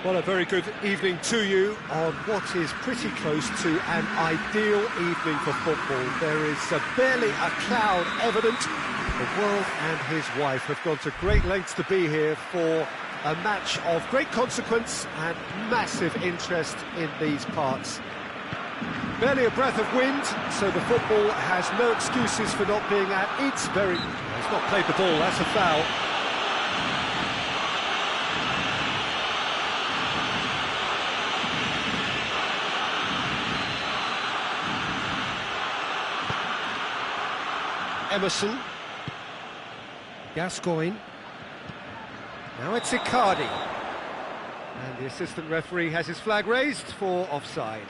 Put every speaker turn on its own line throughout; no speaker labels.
Well, a very good evening to you on what is pretty close to an ideal evening for football. There is barely a cloud evident. The world and his wife have gone to great lengths to be here for a match of great consequence and massive interest in these parts. Barely a breath of wind, so the football has no excuses for not being at its very... He's not played the ball, that's a foul. Emerson, Gascoigne, now it's Icardi, and the assistant referee has his flag raised for offside.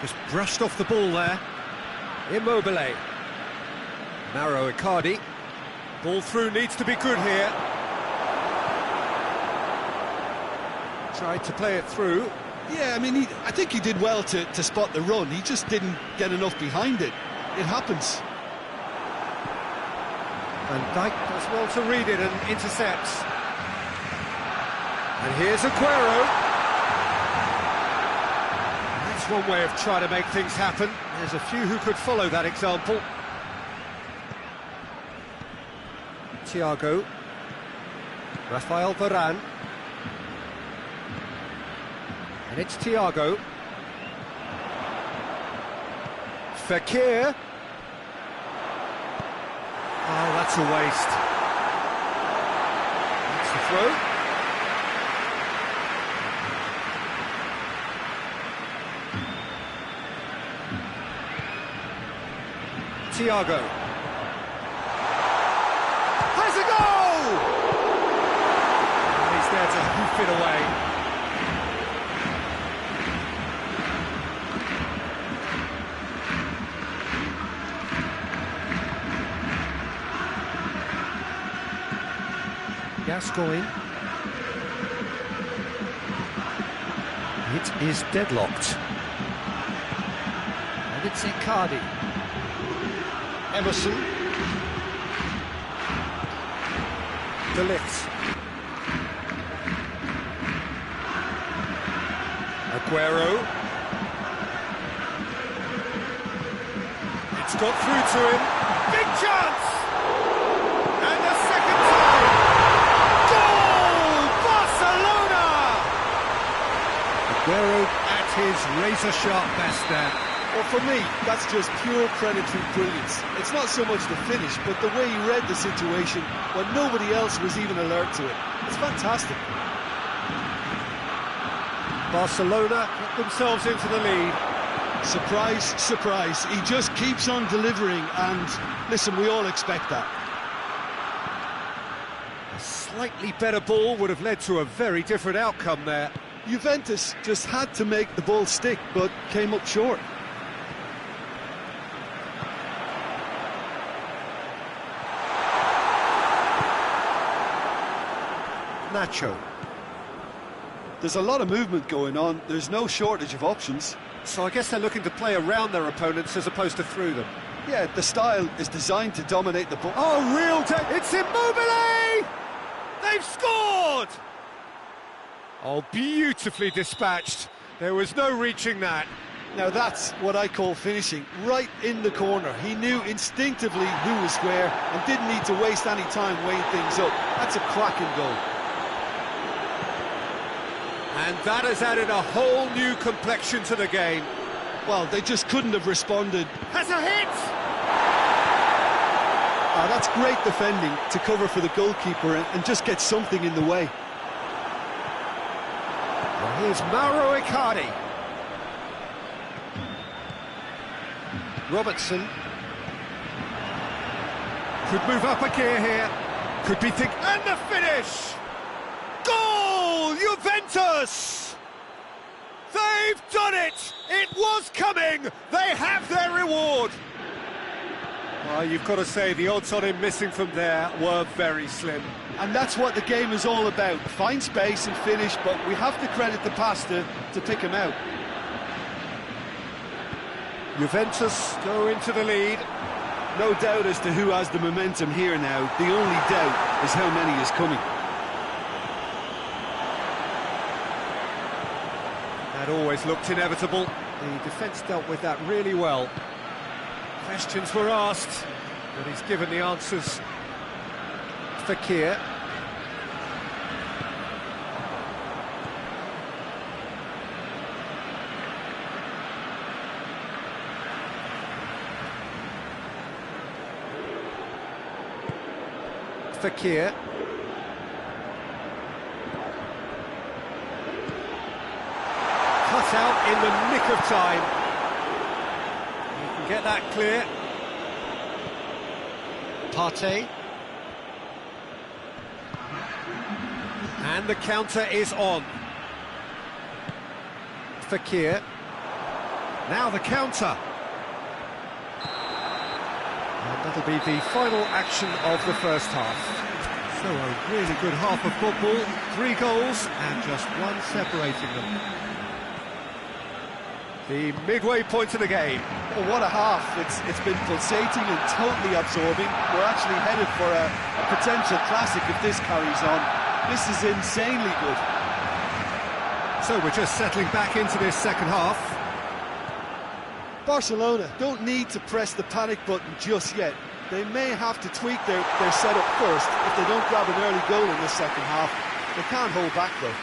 Just brushed off the ball there. Immobile, Mauro Icardi, ball through, needs to be good here. Tried to play it through.
Yeah, I mean, I think he did well to spot the run. He just didn't get enough behind it. It happens.
Van Dijk does well to read it and intercepts. And here's Aguero. That's one way of trying to make things happen. There's a few who could follow that example. Thiago. Rafael Varane. And it's Thiago. Fekir. Oh, that's a waste. That's the throw. Thiago. Has a goal! And he's there to hoof it away. Gascoigne. It is deadlocked. And it's Icardi. Emerson. De Ligt. Aguero. It's got through to him. Big chance! And a second time! Aguero at his razor-sharp best there.
Well, for me, that's just pure predatory brilliance. It's not so much the finish, but the way he read the situation when nobody else was even alert to it. It's fantastic.
Barcelona get themselves into the lead.
Surprise, surprise. He just keeps on delivering, and listen, we all expect that.
A slightly better ball would have led to a very different outcome there.
Juventus just had to make the ball stick, but came up short.
Nacho.
There's a lot of movement going on. There's no shortage of options.
So I guess they're looking to play around their opponents as opposed to through them.
Yeah, the style is designed to dominate the ball.
Oh, it's Immobile! They've scored! Oh, beautifully dispatched. There was no reaching that.
Now that's what I call finishing, right in the corner. He knew instinctively who was where and didn't need to waste any time weighing things up. That's a cracking goal.
And that has added a whole new complexion to the game.
Well, they just couldn't have responded.
Has a hit!
That's great defending to cover for the goalkeeper and just get something in the way.
Here's Mauro Icardi. Robertson. Could move up a gear here. Could be think... And the finish! Goal! Juventus! They've done it! It was coming! They have their reward! Well, you've got to say, the odds on him missing from there were very slim.
And that's what the game is all about. Find space and finish, but we have to credit the passer to pick him out.
Juventus go into the lead.
No doubt as to who has the momentum here now. The only doubt is how many is coming.
That always looked inevitable. The defence dealt with that really well. Questions were asked, but he's given the answers. Fekir. Fekir. Cut out in the nick of time. You can get that clear. Partey. And the counter is on. Fekir. Now the counter. And that'll be the final action of the first half. So a really good half of football, 3 goals and just one separating them. The midway point of the game.
Oh, what a half. It's been pulsating and totally absorbing. We're actually headed for a potential classic if this carries on. This is insanely good.
So we're just settling back into this second half.
Barcelona don't need to press the panic button just yet. They may have to tweak their setup first if they don't grab an early goal in the second half. They can't hold back though.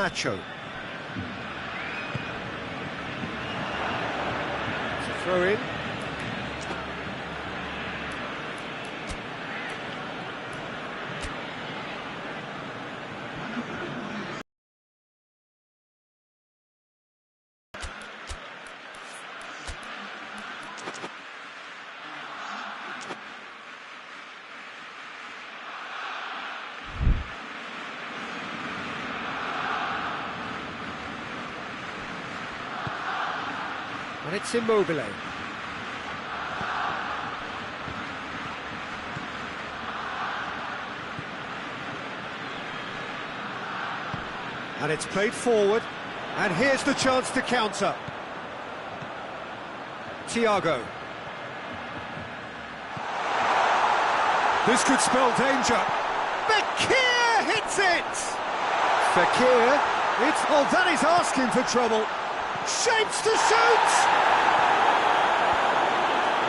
Nacho. It's a throw in. And it's Immobile. And it's played forward. And here's the chance to counter. Thiago. This could spell danger. Fekir hits it! Fekir, that is asking for trouble. Shapes to shoot!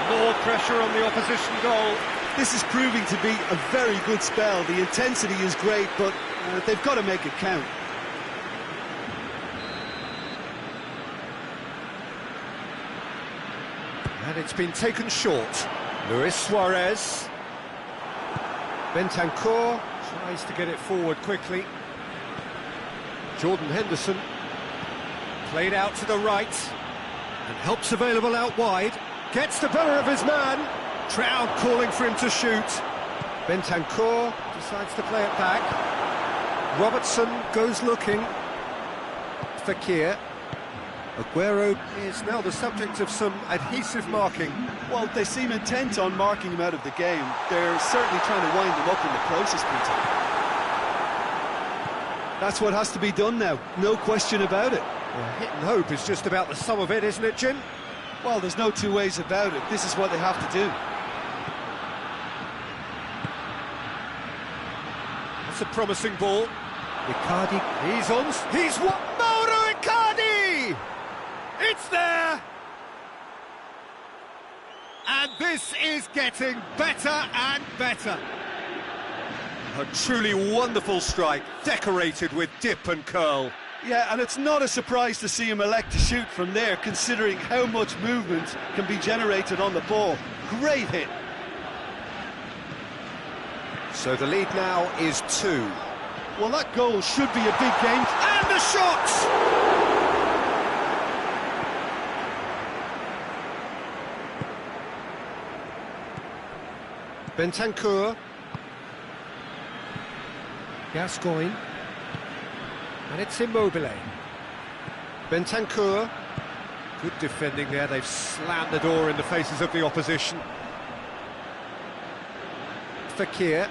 More pressure on the opposition goal.
This is proving to be a very good spell. The intensity is great, but they've got to make it count.
And it's been taken short. Luis Suarez. Bentancur tries to get it forward quickly. Jordan Henderson. Played out to the right, and help's available out wide. Gets the better of his man. Trout calling for him to shoot. Bentancur decides to play it back. Robertson goes looking. Fekir. Aguero is now the subject of some adhesive marking.
Well, they seem intent on marking him out of the game. They're certainly trying to wind him up in the process, Peter. That's what has to be done now, no question about it.
Well, hit and hope is just about the sum of it, isn't it, Jim?
Well, there's no two ways about it. This is what they have to do.
That's a promising ball. Icardi, he's what? Mauro Icardi! It's there! And this is getting better and better. A truly wonderful strike, decorated with dip and curl.
Yeah, and it's not a surprise to see him elect to shoot from there, considering how much movement can be generated on the ball. Great hit.
So the lead now is 2.
Well, that goal should be a big game.
And the shot! Bentancur. Gascoigne. And it's Immobile. Bentancur. Good defending there. They've slammed the door in the faces of the opposition. Fekir.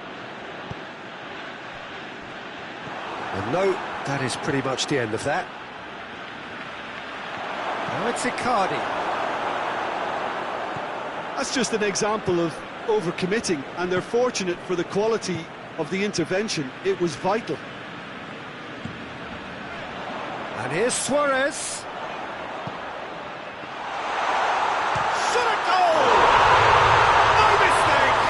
And no, that is pretty much the end of that. Now it's Icardi.
That's just an example of overcommitting, and they're fortunate for the quality of the intervention. It was vital.
And here's Suarez. Shot a goal! No mistake!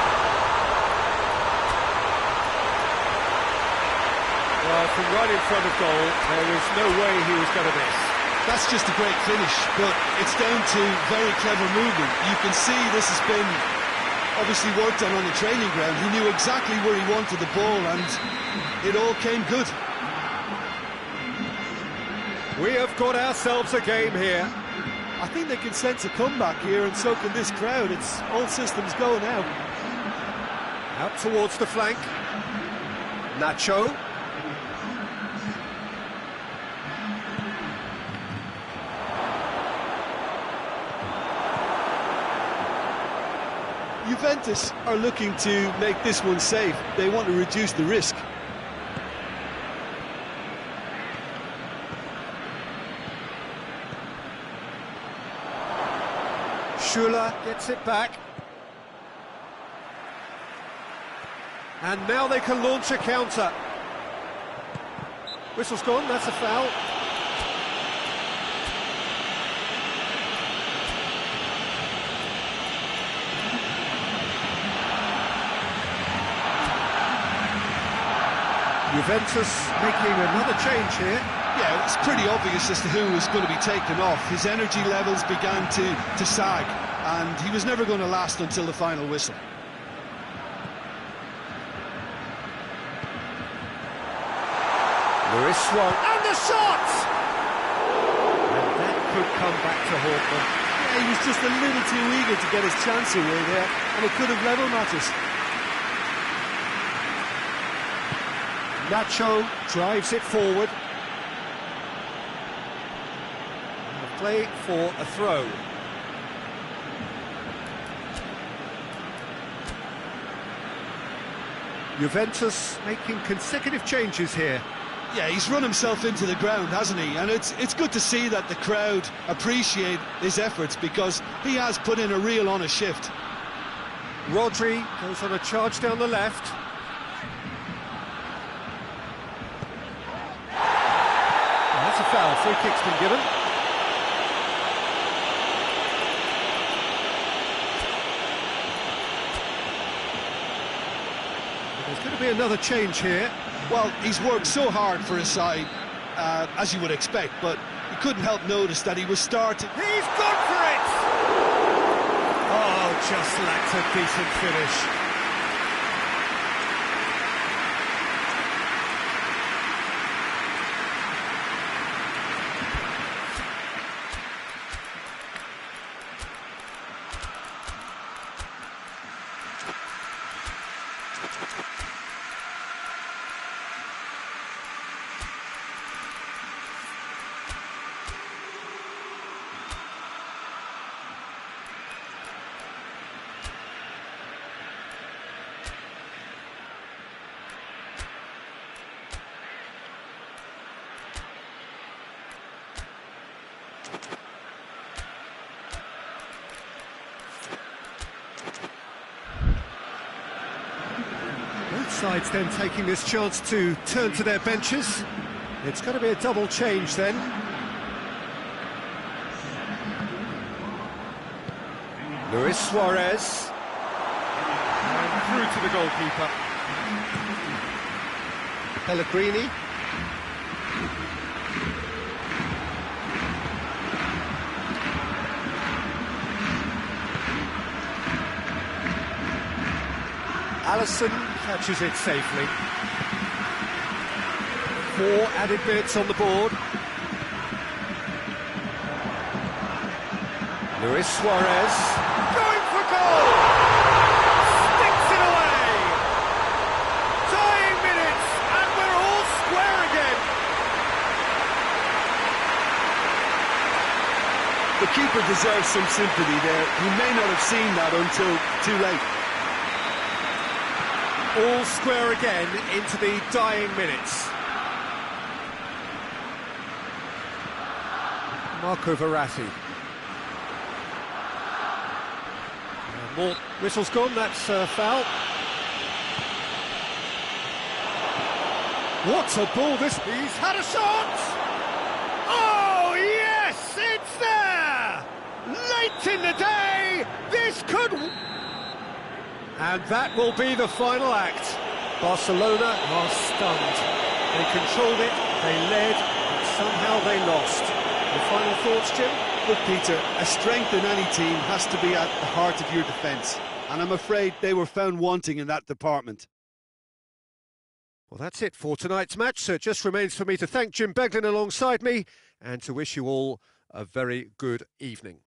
Well, from right in front of goal, there was no way he was going to miss.
That's just a great finish, but it's down to very clever movement. You can see this has been obviously worked on the training ground. He knew exactly where he wanted the ball, and it all came good.
We have got ourselves a game here.
I think they can sense a comeback here, and so can this crowd. It's all systems go now.
Out towards the flank. Nacho.
Juventus are looking to make this one safe. They want to reduce the risk.
Schuller gets it back. And now they can launch a counter. Whistle's gone, that's a foul. Juventus making another change here.
Yeah, it was pretty obvious as to who was going to be taken off. His energy levels began to sag, and he was never going to last until the final whistle.
Luis Suarez, and the shot! And that could come back to haunt them.
Yeah, he was just a little too eager to get his chance away there, and it could have level matters.
Nacho drives it forward. And a play for a throw. Juventus making consecutive changes here.
Yeah, he's run himself into the ground, hasn't he? And it's good to see that the crowd appreciate his efforts, because he has put in a real honest shift.
Rodri goes on a charge down the left. That's a foul, free kick's been given. There's going to be another change here.
Well, he's worked so hard for his side, as you would expect, but you couldn't help notice that he was starting.
He's gone for it! Oh, just lacked a decent finish. Both sides then taking this chance to turn to their benches. It's going to be a double change then. Luis Suarez. And through to the goalkeeper. Pellegrini. Alisson catches it safely. 4 added minutes on the board. Luis Suarez going for goal! Sticks it away! Dying minutes, and we're all square again!
The keeper deserves some sympathy there. He may not have seen that until too late.
All square again into the dying minutes. Marco Verratti. More whistle's gone, that's foul. What a ball this... He's had a shot! Oh, yes, it's there! Late in the day, this could... And that will be the final act. Barcelona are stunned. They controlled it, they led, but somehow they lost. The final thoughts, Jim?
Look, Peter, a strength in any team has to be at the heart of your defence, and I'm afraid they were found wanting in that department.
Well, that's it for tonight's match, so it just remains for me to thank Jim Beglin alongside me and to wish you all a very good evening.